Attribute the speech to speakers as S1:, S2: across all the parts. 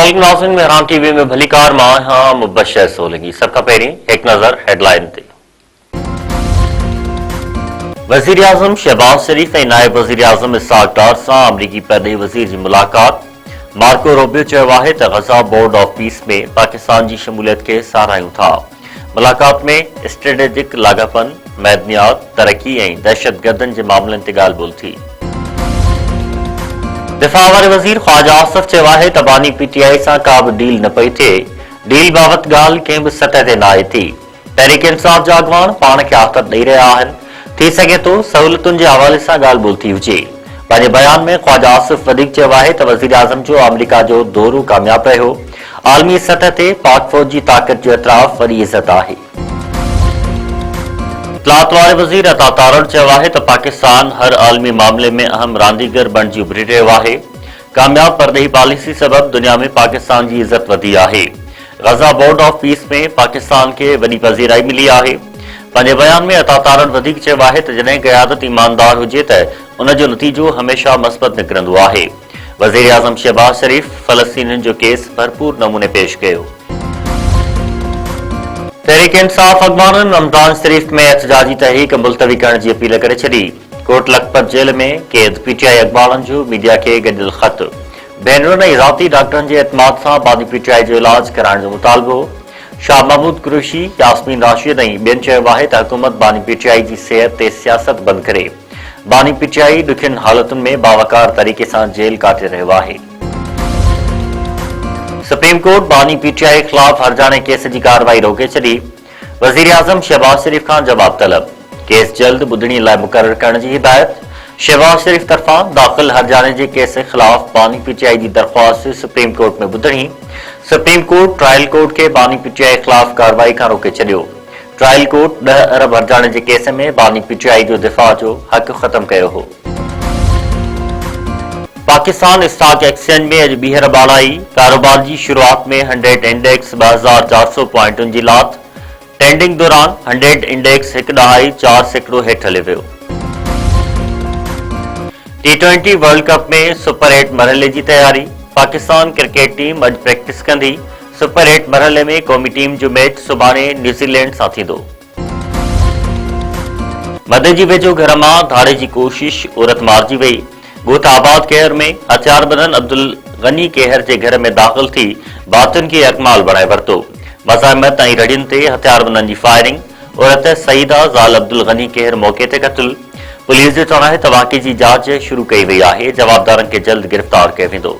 S1: अस्सलामुअलैकुम नाज़रीन, मेहरान टीवी में भली कार मां हाँ मुबशर सोलंगी। सबका पहिरीं एक नज़र हेडलाइन ते। वज़ीर आज़म शहबाज शरीफ ऐं नायब वज़ीर आज़म इसहाक डार सां अमरीकी परॾेही वज़ीर जी मुलाक़ात। मार्को रूबियो चयो आहे त गज़ा बोर्ड ऑफ पीस में पाकिस्तान जी शमूलियत खे साराहियूं था। मुलाक़ात में स्ट्रेटेजिक लाॻापन, मैदनियात, तरक्की ऐं दहशतगर्दनि जे मामलनि ते ॻाल्हि ॿोल्हि थी। दिफ़ा वारे वज़ीर ख़्वाजा आसिफ चयो आहे त बानी पीटीआई सां का बि डील न पई थिए। डील बाबति ॻाल्हि कंहिं बि सतह ते न आहे थी। तहरीक इंसाफ़ जा अॻवान पाण खे आख़िर ॾेई रहिया आहिनि। थी सघे थो सहूलियतुनि जे हवाले सां ॻाल्हि ॿोल्हि थी हुजे। पंहिंजे बयान में ख़्वाजा आसिफ वधीक चयो आहे त वज़ीर आज़म जो अमरीका जो दौरो कामयाब रहियो। आलमी सतह ते पाक फ़ौज जी ताक़त जो एतिराफ़ वॾी इज़त आहे। इत्तलात वारे वज़ीर अता तारड़ चयो आहे त पाकिस्तान हर आलमी मामले में अहम रांदीगर बणिजी उभरी रहियो आहे। कामयाब परॾेही पॉलिसी सबबि दुनिया में पाकिस्तान जी इज़त वधी आहे। गज़ा बोर्ड ऑफ पीस में पाकिस्तान खे वॾी पज़ीराई मिली आहे। पंहिंजे बयान में अता तारड़ वधीक चयो आहे त जॾहिं क़यादत ईमानदार हुजे त उन जो नतीजो हमेशह मस्बत निकिरंदो आहे। वज़ीर आज़म शहबाज शरीफ फ़लस्तीनियुनि जो केस भरपूर नमूने पेश कयो। तहरीक इंसाफ़ अॻवाननि रमज़ान शरीफ में एहतजाजी तहरीक मुलतवी करण जी अपील करे छॾी। कोट लखपत जेल में कैद पीटीआई अॻवाननि जो मीडिया खे गॾियल ख़त। भेनरुनि ऐं ज़ाती डॉक्टरनि जे एतमाद सां बानी पीटीआई जो इलाज कराइण जो मुतालबो। शाह महमूद कुरैशी, यास्मीन राशिद ऐं ॿियनि चयो आहे त हुकूमत बानी पीटीआई जी सिहत ते सियासत बंदि करे। बानी पीटीआई ॾुखियुनि हालतुनि में बावकार तरीक़े सां जेल काटे रहियो आहे। सुप्रीम कोर्ट बानी पीटीआई ख़िलाफ़ हर्जाने केस जी कार्रवाई रोके छॾी। वज़ीर आज़म शहबाज शरीफ खां जवाब तलब। केस जल्द ॿुधणी लाइ मुक़रर करण जी हिदायत। शहबाज शरीफ तरफ़ां दाख़िल हर्जाने जे केस ख़िलाफ़ बानी पीटीआई जी दरख़्वास्त सुप्रीम कोर्ट में ॿुधणी। सुप्रीम कोर्ट ट्रायल कोर्ट खे बानी पीटीआई ख़िलाफ़ कार्रवाई खां रोके छॾियो। ट्रायल कोर्ट 10 अरब हर्जाने जे केस में बानी पीटीआई जो दिफ़ा जो हक़ ख़त्म कयो हो। पाकिस्तान स्टॉक एक्सचेंज में अॼु ॿीहर ॿाड़ाई। कारोबार जी शुरूआत में 100 इंडेक्स 2400 पॉइंटुनि जी लात। ट्रेंडिंग दौरान 100 इंडेक्स 1.4% हेठि हलियो वियो। T20 वर्ल्ड कप में सुपर 8 मरहले जी तयारी। पाकिस्तान क्रिकेट टीम अॼु प्रैक्टिस कंदी। सुपर 8 मरहले में क़ौमी टीम जो मैच सुभाणे न्यूज़ीलैंड सां थींदो। मदे जी वेझो घर मां धाड़े जी कोशिश, औरत मारिजी वई। ॻोठ आबाद कहर में हथियारबंदन अब्दुल गनी कहर जे घर में दाख़िल थी बातियुनि खे यकमाल बणाए वरितो। मज़ाहिमत ऐं रड़ियुनि ते हथियारबंदनि जी फायरिंग। औरत सईदा ज़ाल अब्दुल गनी कहर मौक़े ते क़त्ल। पुलिस जो चवणु आहे त वाक़े जी जांच शुरू कई वई आहे। जवाबदारनि खे जल्द गिरफ़्तार कयो वेंदो।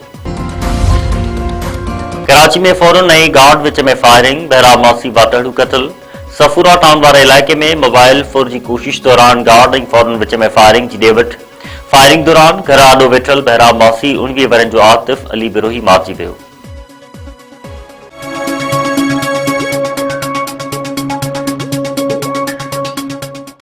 S1: कराची में फौरन ऐं गार्ड विच में फायरिंग। बहराम मासी वाटड़ू क़त्ल। सफूरा टाउन वारे इलाइक़े में मोबाइल फोन जी कोशिश दौरान गार्ड ऐं फौरन विच में फायरिंग जी ॾे वठि। फायरिंग दौरान घर आॾो वेठल बहराम मासी 19 वरनि जो आतिफ अली बिरोही मारिजी वियो।